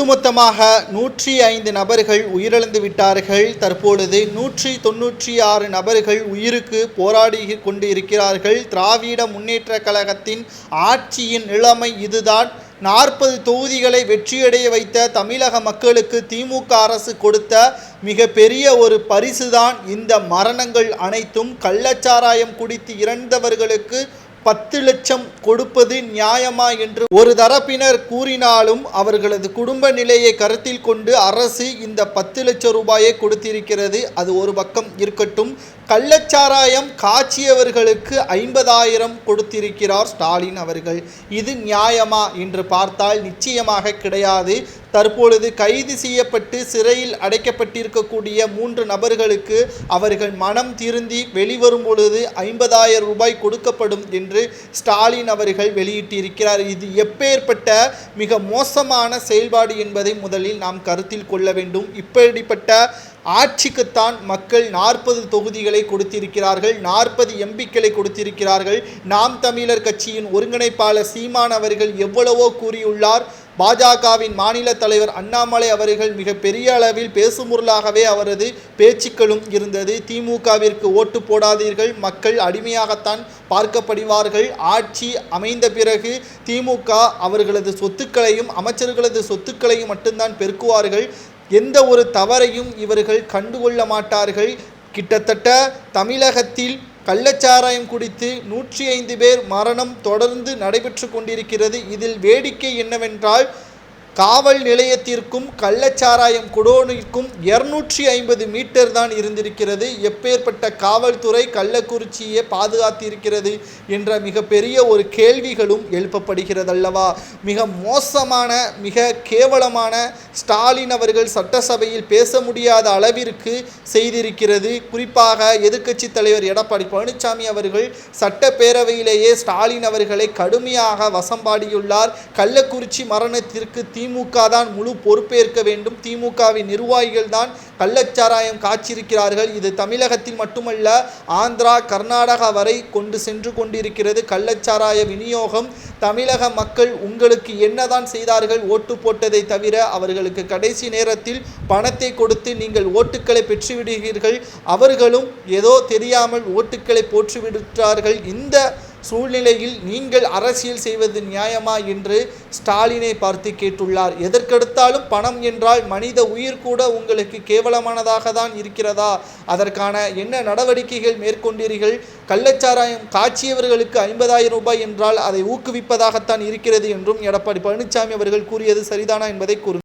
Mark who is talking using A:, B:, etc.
A: ஒட்டுமொத்தமாக 105 நபர்கள் உயிரிழந்து விட்டார்கள். தற்பொழுது 196 நபர்கள் உயிருக்கு போராடி கொண்டு இருக்கிறார்கள். திராவிட முன்னேற்ற கழகத்தின் ஆட்சியின் நிலைமை இதுதான். 40 தொகுதிகளை வெற்றியடைய வைத்த தமிழக மக்களுக்கு திமுக அரசு கொடுத்த மிகப்பெரிய ஒரு பரிசுதான் இந்த மரணங்கள் அனைத்தும். கள்ளச்சாராயம் குடித்து இறந்தவர்களுக்கு 10 லட்சம் கொடுப்பது நியாயமா என்று ஒரு தரப்பினர் கூறினாலும் அவர்களது குடும்ப நிலையை கருத்தில் கொண்டு அரசு இந்த 10 லட்சம் ரூபாயை கொடுத்திருக்கிறது. அது ஒரு பக்கம் இருக்கட்டும், கள்ளச்சாராயம் காய்ச்சியவர்களுக்கு 50,000 கொடுத்திருக்கிறார் ஸ்டாலின் அவர்கள். இது நியாயமா என்று பார்த்தால் நிச்சயமாக கிடையாது. தற்பொழுது கைது செய்யப்பட்டு சிறையில் அடைக்கப்பட்டிருக்கக்கூடிய 3 நபர்களுக்கு அவர்கள் மனம் திருந்தி வெளிவரும் பொழுது 50,000 ரூபாய் கொடுக்கப்படும் என்று ஸ்டாலின் அவர்கள் வெளியிட்டிருக்கிறார். இது எப்பேற்பட்ட மிக மோசமான செயல்பாடு என்பதை முதலில் நாம் கருத்தில் கொள்ள வேண்டும். இப்படிப்பட்ட ஆட்சிக்குத்தான் மக்கள் 40 தொகுதிகளை கொடுத்திருக்கிறார்கள், 40 எம்பிக்களை கொடுத்திருக்கிறார்கள். நாம் தமிழர் கட்சியின் ஒருங்கிணைப்பாளர் சீமான் அவர்கள் எவ்வளவோ கூறியுள்ளார். பாஜகவின் மாநில தலைவர் அண்ணாமலை அவர்கள் மிக பெரிய அளவில் பேசுமுருளாகவே அவரது பேச்சுக்களும் இருந்தது. திமுகவிற்கு ஓட்டு போடாதீர்கள், மக்கள் அடிமையாகத்தான் பார்க்கப்படுவார்கள். ஆட்சி அமைந்த பிறகு திமுக அவர்களது சொத்துக்களையும் அமைச்சர்களது சொத்துக்களையும் மட்டும்தான் பெருக்குவார்கள். எந்த ஒரு தவறையும் இவர்கள் கண்டுகொள்ள மாட்டார்கள். கிட்டத்தட்ட தமிழகத்தில் கள்ளச்சாராயம் குடித்து 105 பேர் மரணம் தொடர்ந்து நடைபெற்று கொண்டிருக்கிறது. இதில் வேடிக்கை என்னவென்றால், காவல் நிலையத்திற்கும் கள்ளச்சாராயம் குடோனிற்கும் 250 மீட்டர் தான் இருந்திருக்கிறது. எப்பேற்பட்ட காவல்துறை கள்ளக்குறிச்சியை பாதுகாத்திருக்கிறது என்ற மிகப்பெரிய ஒரு கேள்விகளும் எழுப்பப்படுகிறது அல்லவா? மிக மோசமான மிக கேவலமான ஸ்டாலின் அவர்கள் சட்டசபையில் பேச முடியாத அளவிற்கு செய்திருக்கிறது. குறிப்பாக எதிர்க்கட்சி தலைவர் எடப்பாடி பழனிசாமி அவர்கள் சட்டப்பேரவையிலேயே ஸ்டாலின் அவர்களை கடுமையாக வசம்பாடியுள்ளார். கள்ளக்குறிச்சி மரணத்திற்கு திமுக தான் முழு பொறுப்பேற்க வேண்டும், திமுகவின் நிர்வாகிகள் தான் கள்ளச்சாராயம் காய்ச்சிருக்கிறார்கள். இது தமிழகத்தில் மட்டுமல்ல, ஆந்திரா கர்நாடகா வரை கொண்டு சென்று கொண்டிருக்கிறது கள்ளச்சாராய விநியோகம். தமிழக மக்கள் உங்களுக்கு என்னதான் செய்தார்கள்? ஓட்டு போட்டதை தவிர அவர்களுக்கு கடைசி நேரத்தில் பணத்தை கொடுத்து நீங்கள் ஓட்டுக்களை பெற்றுவிடுகிறீர்கள். அவர்களும் ஏதோ தெரியாமல் ஓட்டுக்களை போற்றுவிடுகிறார்கள். இந்த சூழ்நிலையில் நீங்கள் அரசியல் செய்வது நியாயமா என்று ஸ்டாலினை பார்த்து கேட்டுள்ளார். எதற்கெடுத்தாலும் பணம் என்றால் மனித உயிர் கூட உங்களுக்கு கேவலமானதாக தான் இருக்கிறதா? அதற்கான என்ன நடவடிக்கைகள் மேற்கொண்டீர்கள்? கள்ளச்சாராயம் காய்ச்சியவர்களுக்கு 50,000 ரூபாய் என்றால் அதை ஊக்குவிப்பதாகத்தான் இருக்கிறது என்றும் எடப்பாடி பழனிசாமி அவர்கள் கூறியது சரிதானா என்பதை கூறுங்கள்.